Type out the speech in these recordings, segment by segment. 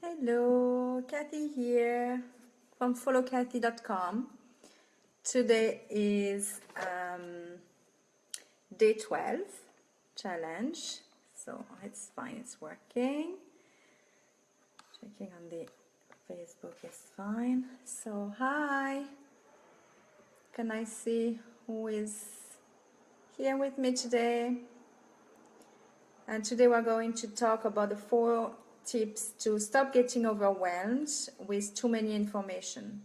Hello, Kathy here from followkathy.com. Today is day 12 challenge, so it's fine, it's working. Checking on the Facebook is fine. So hi, can I see who is here with me today? And today we're going to talk about the 4 tips to stop getting overwhelmed with too many information.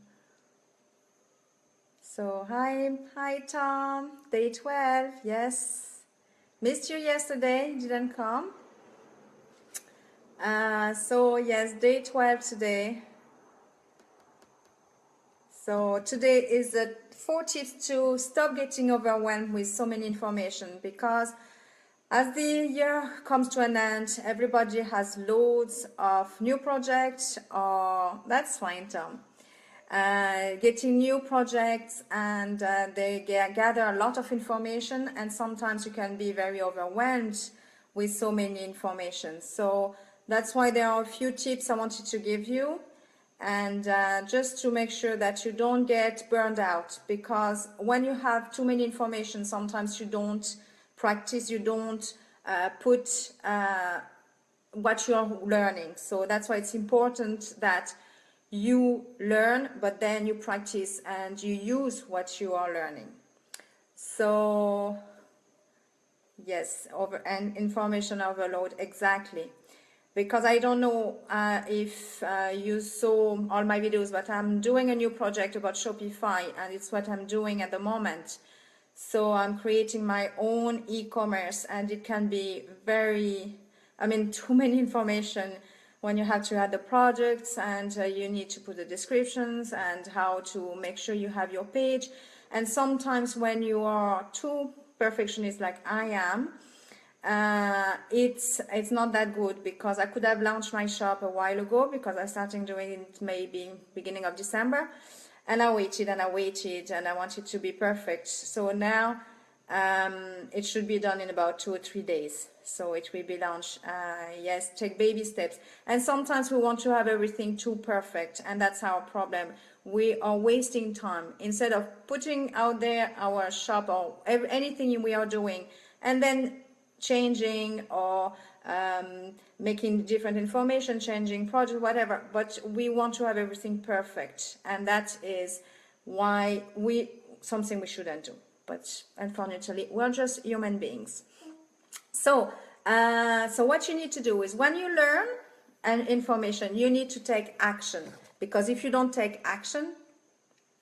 So hi Tom, day 12, yes. Missed you yesterday, didn't come. So yes, day 12 today. So today is the 4 tips to stop getting overwhelmed with so many information, because as the year comes to an end, everybody has loads of new projects, or that's fine, Tom. Getting new projects, and they gather a lot of information, and sometimes you can be very overwhelmed with so many information. So that's why there are a few tips I wanted to give you, and just to make sure that you don't get burned out, because when you have too many information, sometimes you don't practice, you don't put what you're learning. So that's why it's important that you learn, but then you practice and you use what you are learning. So yes, and information overload, exactly. Because I don't know if you saw all my videos, but I'm doing a new project about Shopify, and it's what I'm doing at the moment. So I'm creating my own e-commerce, and it can be too many information when you have to add the products, and you need to put the descriptions and how to make sure you have your page. And sometimes when you are too perfectionist like I am, it's not that good, because I could have launched my shop a while ago, because I started doing it maybe beginning of December. And I waited and I waited, and I wanted to be perfect. So now it should be done in about 2 or 3 days. So it will be launched. Yes, take baby steps. And sometimes we want to have everything too perfect, and that's our problem. We are wasting time instead of putting out there our shop or anything we are doing, and then changing or making different information, changing project, whatever. But we want to have everything perfect, and that is why something we shouldn't do. But unfortunately, we're just human beings. So what you need to do is, when you learn an information, you need to take action, because if you don't take action,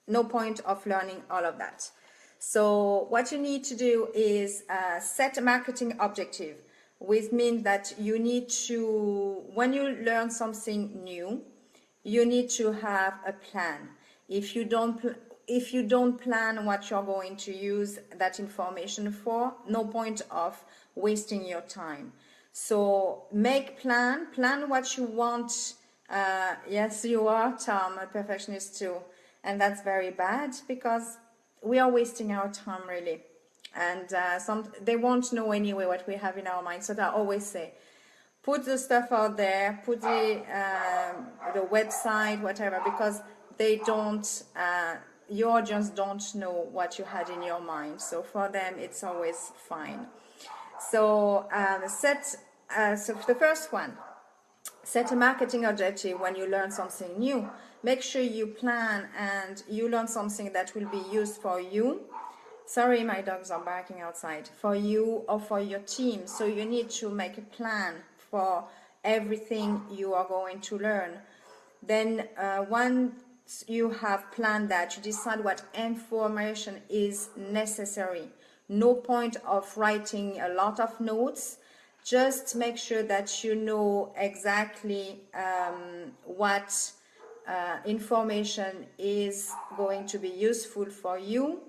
no point of learning all of that. So what you need to do is set a marketing objective, which means that you need to, when you learn something new, you need to have a plan. If you don't plan what you're going to use that information for, no point of wasting your time. So plan what you want. Yes, you are, Tom, a perfectionist too, and that's very bad, because we are wasting our time, really. And they won't know anyway what we have in our mind. So I always say, put the stuff out there, put the website, whatever, because they don't, your audience don't know what you had in your mind. So for them, it's always fine. So so the first one, set a marketing objective. When you learn something new, make sure you plan and you learn something that will be used for you. Sorry, my dogs are barking outside. For you or for your team. So you need to make a plan for everything you are going to learn. Then once you have planned that, you decide what information is necessary. No point of writing a lot of notes. Just make sure that you know exactly what information is going to be useful for you,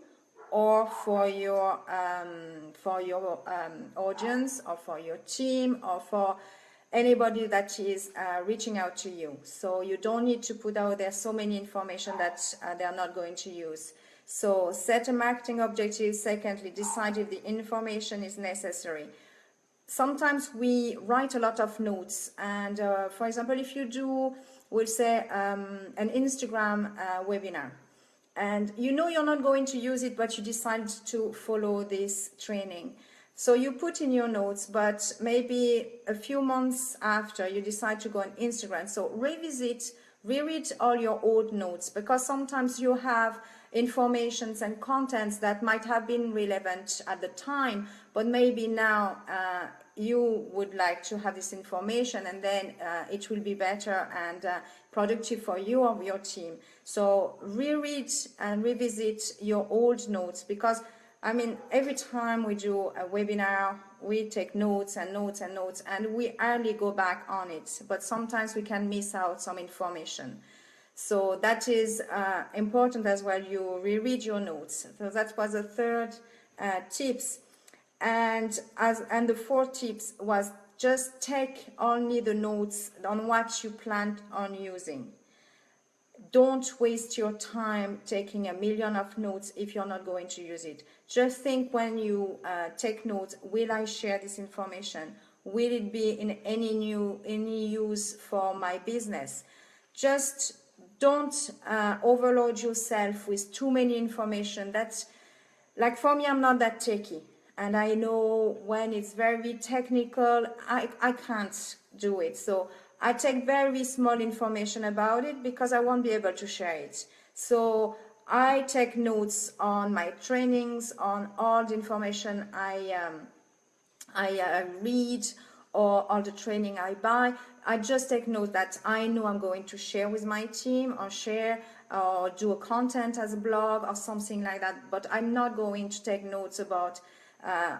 or for your audience, or for your team, or for anybody that is reaching out to you. So you don't need to put out there so many information that they are not going to use. So set a marketing objective. Secondly, decide if the information is necessary. sometimes we write a lot of notes, and for example, if you do, we'll say, an Instagram webinar, and you know you're not going to use it, but you decide to follow this training. So you put in your notes, but maybe a few months after you decide to go on Instagram. So reread all your old notes, because sometimes you have informations and contents that might have been relevant at the time, but maybe now you would like to have this information, and then it will be better and productive for you or your team. So reread and revisit your old notes, because I mean, every time we do a webinar, we take notes and notes and notes, and we hardly go back on it. But sometimes we can miss out some information. So that is important as well. You reread your notes. So that was the third tips. And the fourth tips was just take only the notes on what you planned on using. Don't waste your time taking a million of notes if you're not going to use it. Just think when you take notes, will I share this information? Will it be in any use for my business? Just don't overload yourself with too many information. That's like, for me, I'm not that techy, and I know when it's very technical, I can't do it. So I take very small information about it because I won't be able to share it. So I take notes on my trainings, on all the information I read, or all the training I buy. I just take note that I know I'm going to share with my team, or share or do a content as a blog or something like that. But I'm not going to take notes about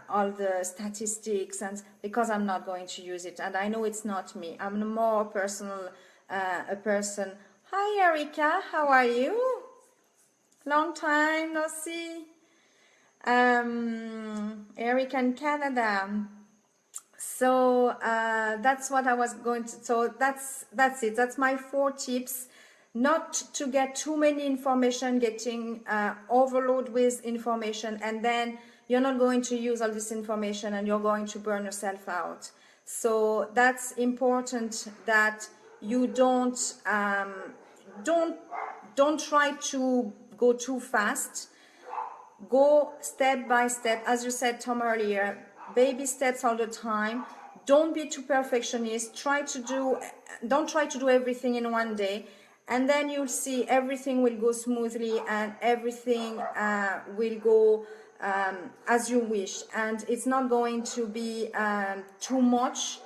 all the statistics, and because I'm not going to use it, and I know it's not me. I'm a more personal a person. Hi Erica, how are you? Long time no see. Erica in Canada. So that's what I was going to. So that's it. That's my 4 tips. Not to get too many information, getting overload with information, and then you're not going to use all this information and you're going to burn yourself out. So that's important, that you don't try to go too fast. Go step by step, as you said, Tom, earlier. Baby steps all the time. Don't be too perfectionist. Don't try to do everything in one day, and then you'll see everything will go smoothly, and everything will go as you wish, and it's not going to be too much.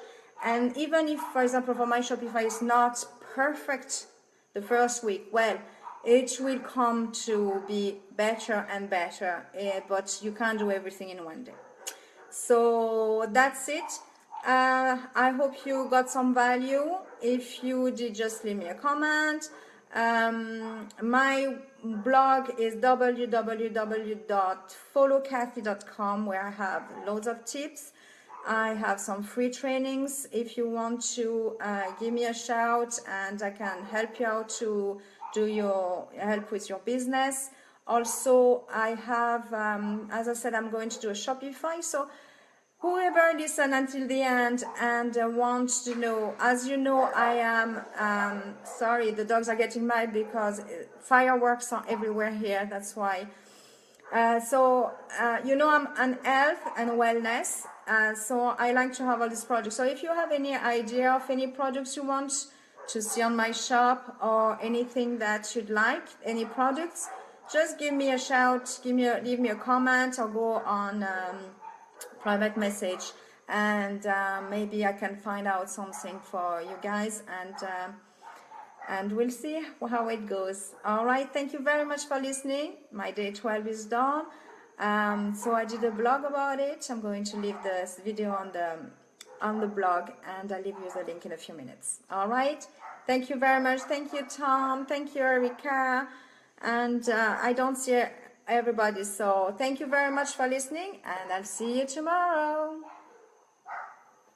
And even if, for example, for my Shopify is not perfect the first week, well, it will come to be better and better, but you can't do everything in one day. So that's it. I hope you got some value. If you did, just leave me a comment. My blog is www.followkathy.com, where I have loads of tips. I have some free trainings. If you want to give me a shout, and I can help you out to do help with your business. Also, I have, as I said, I'm going to do a Shopify. So whoever listen until the end and wants to know, as you know, I am, sorry, the dogs are getting mad because fireworks are everywhere here, that's why. You know, I'm an health and wellness, so I like to have all these products. So if you have any idea of any products you want to see on my shop, or anything that you'd like, any products, just give me a shout, leave me a comment, or go on private message, and maybe I can find out something for you guys, and we'll see how it goes. All right, thank you very much for listening. My day 12 is done. So I did a blog about it. I'm going to leave this video on the blog, and I'll leave you the link in a few minutes. All right, thank you very much. Thank you, Tom. Thank you, Erica. And I don't see everybody, so thank you very much for listening, and I'll see you tomorrow.